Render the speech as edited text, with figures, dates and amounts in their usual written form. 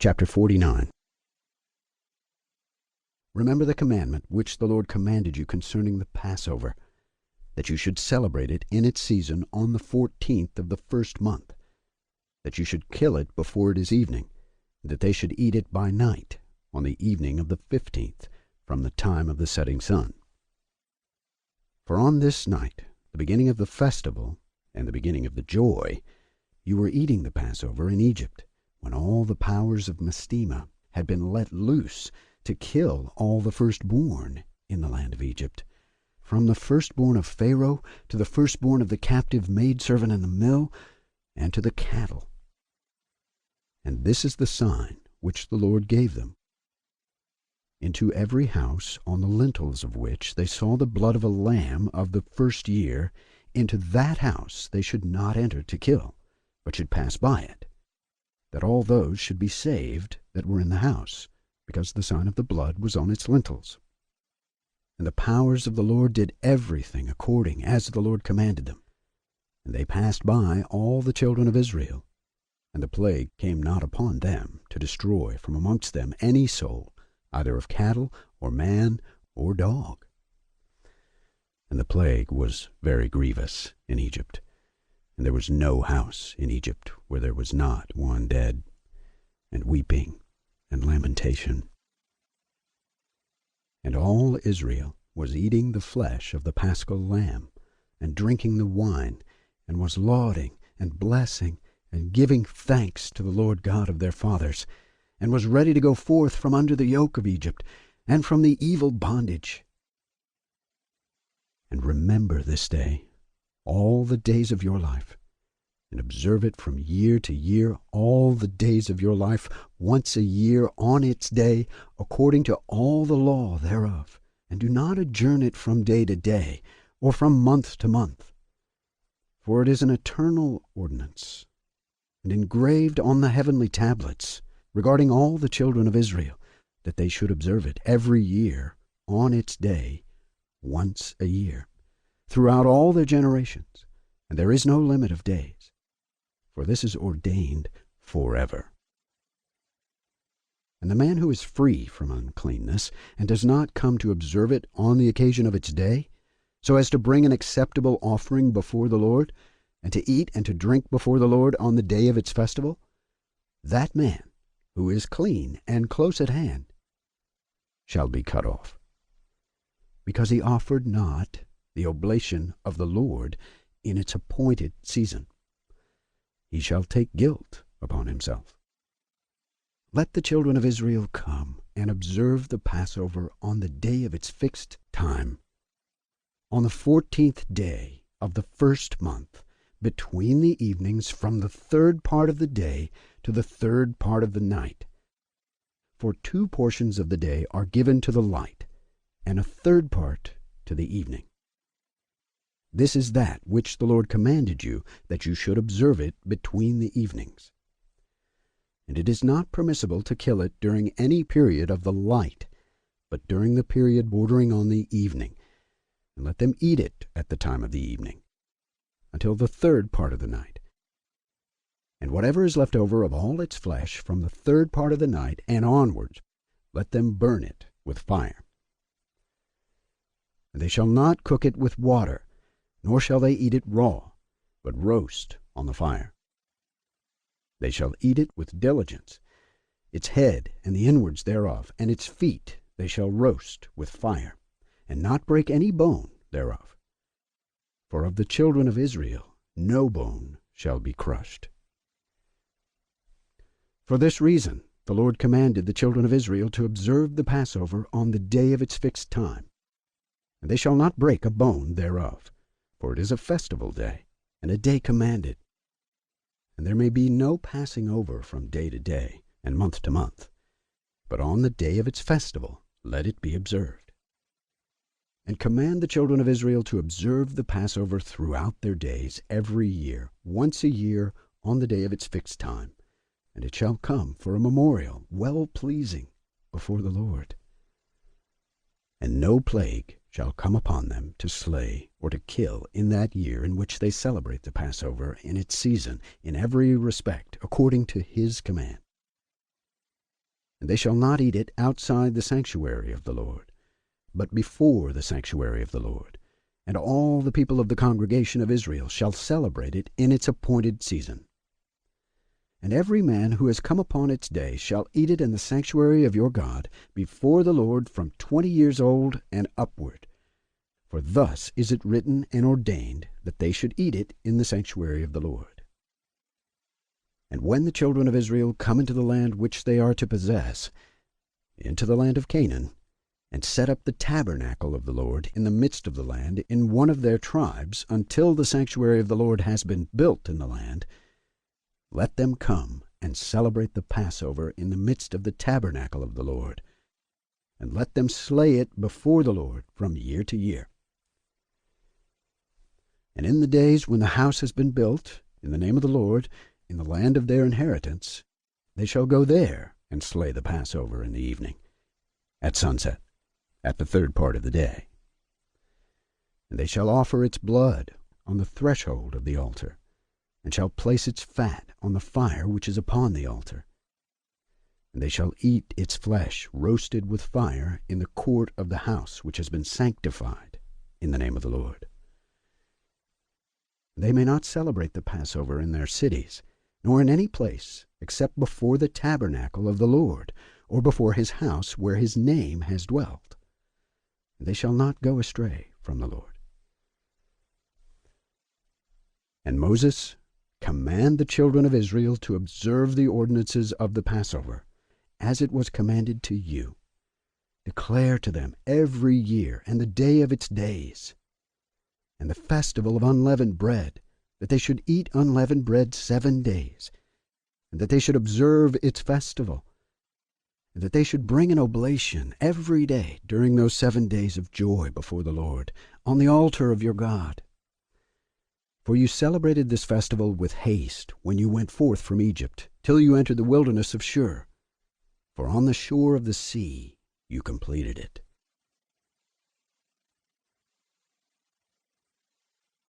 Chapter 49. Remember the commandment which the Lord commanded you concerning the Passover, that you should celebrate it in its season on the 14th of the first month, that you should kill it before it is evening, and that they should eat it by night, on the evening of the 15th, from the time of the setting sun. For on this night, the beginning of the festival, and the beginning of the joy, you were eating the Passover in Egypt, when all the powers of Mastema had been let loose to kill all the firstborn in the land of Egypt, from the firstborn of Pharaoh to the firstborn of the captive maidservant in the mill, and to the cattle. And this is the sign which the Lord gave them. Into every house on the lintels of which they saw the blood of a lamb of the first year, into that house they should not enter to kill, but should pass by it, that all those should be saved that were in the house, because the sign of the blood was on its lintels. And the powers of the Lord did everything according as the Lord commanded them. And they passed by all the children of Israel, and the plague came not upon them to destroy from amongst them any soul, either of cattle, or man, or dog. And the plague was very grievous in Egypt, and there was no house in Egypt where there was not one dead, and weeping and lamentation. And all Israel was eating the flesh of the paschal lamb, and drinking the wine, and was lauding and blessing and giving thanks to the Lord God of their fathers, and was ready to go forth from under the yoke of Egypt, and from the evil bondage. And remember this day all the days of your life, and observe it from year to year all the days of your life, once a year on its day, according to all the law thereof, and do not adjourn it from day to day, or from month to month. For it is an eternal ordinance, and engraved on the heavenly tablets, regarding all the children of Israel, that they should observe it every year on its day, once a year, throughout all their generations, and there is no limit of days. For this is ordained forever. And the man who is free from uncleanness, and does not come to observe it on the occasion of its day, so as to bring an acceptable offering before the Lord, and to eat and to drink before the Lord on the day of its festival, that man, who is clean and close at hand, shall be cut off, because he offered not the oblation of the Lord in its appointed season. He shall take guilt upon himself. Let the children of Israel come and observe the Passover on the day of its fixed time, on the 14th day of the first month, between the evenings from the third part of the day to the third part of the night. For 2 portions of the day are given to the light, and a third part to the evening. This is that which the Lord commanded you, that you should observe it between the evenings. And it is not permissible to kill it during any period of the light, but during the period bordering on the evening, and let them eat it at the time of the evening, until the third part of the night. And whatever is left over of all its flesh from the third part of the night and onwards, let them burn it with fire. And they shall not cook it with water, nor shall they eat it raw, but roast on the fire. They shall eat it with diligence, its head and the inwards thereof, and its feet they shall roast with fire, and not break any bone thereof. For of the children of Israel no bone shall be crushed. For this reason the Lord commanded the children of Israel to observe the Passover on the day of its fixed time, and they shall not break a bone thereof. For it is a festival day, and a day commanded. And there may be no passing over from day to day, and month to month, but on the day of its festival let it be observed. And command the children of Israel to observe the Passover throughout their days every year, once a year on the day of its fixed time, and it shall come for a memorial well-pleasing before the Lord. And no plague shall come upon them to slay or to kill in that year in which they celebrate the Passover in its season, in every respect, according to his command. And they shall not eat it outside the sanctuary of the Lord, but before the sanctuary of the Lord. And all the people of the congregation of Israel shall celebrate it in its appointed season. And every man who has come upon its day shall eat it in the sanctuary of your God before the Lord from 20 years old and upward. For thus is it written and ordained that they should eat it in the sanctuary of the Lord. And when the children of Israel come into the land which they are to possess, into the land of Canaan, and set up the tabernacle of the Lord in the midst of the land in one of their tribes, until the sanctuary of the Lord has been built in the land, let them come and celebrate the Passover in the midst of the tabernacle of the Lord, and let them slay it before the Lord from year to year. And in the days when the house has been built, in the name of the Lord, in the land of their inheritance, they shall go there and slay the Passover in the evening, at sunset, at the third part of the day. And they shall offer its blood on the threshold of the altar, and shall place its fat on the fire which is upon the altar. And they shall eat its flesh roasted with fire in the court of the house which has been sanctified in the name of the Lord. They may not celebrate the Passover in their cities, nor in any place, except before the tabernacle of the Lord, or before his house where his name has dwelt. They shall not go astray from the Lord. And Moses commanded the children of Israel to observe the ordinances of the Passover, as it was commanded to you. Declare to them every year and the day of its days, and the festival of unleavened bread, that they should eat unleavened bread 7 days, and that they should observe its festival, and that they should bring an oblation every day during those 7 days of joy before the Lord, on the altar of your God. For you celebrated this festival with haste when you went forth from Egypt, till you entered the wilderness of Shur. For on the shore of the sea you completed it.